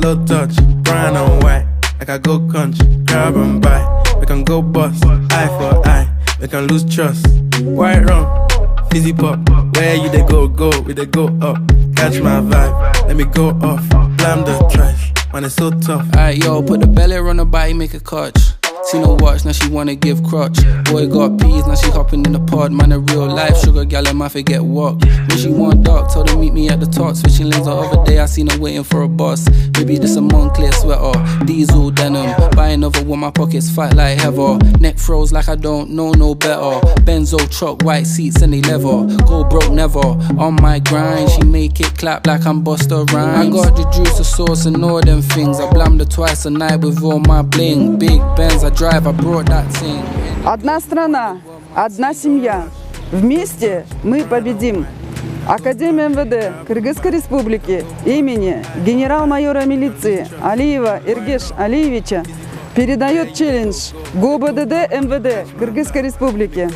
slow touch, brown and white, like I go country, grab and buy. We can go bust, eye for eye, we can lose trust. White rum, fizzy pop, where you they go, we they go up. Catch my vibe, let me go off, blam the trash, man it's so tough. Alright yo, put the belly on the body, make a catch. Seen her watch, now she wanna give crutch. Boy got peas, now she hopping in the pod. Man a real life sugar gal, and my forget walk. When she want dark, told her meet me at the top. Switching lanes the other day, I seen her waiting for a bus. Maybe this a Moncler sweater, diesel denim. Buy another one, my pockets fat like heather. Neck froze like I don't know no better. Benzo truck, white seats and they leather. Go broke never, on my grind. She make it clap like I'm Busta Rhymes. I got the juice, the sauce and all them things. I blammed her twice a night with all my bling. Big Benz, I drive, I brought that thing. Одна страна, одна семья. Вместе мы победим. Академия МВД Кыргызской Республики имени генерал-майора милиции Алиева Эргеш Алиевича передает челлендж ГУБДД МВД Кыргызской Республики.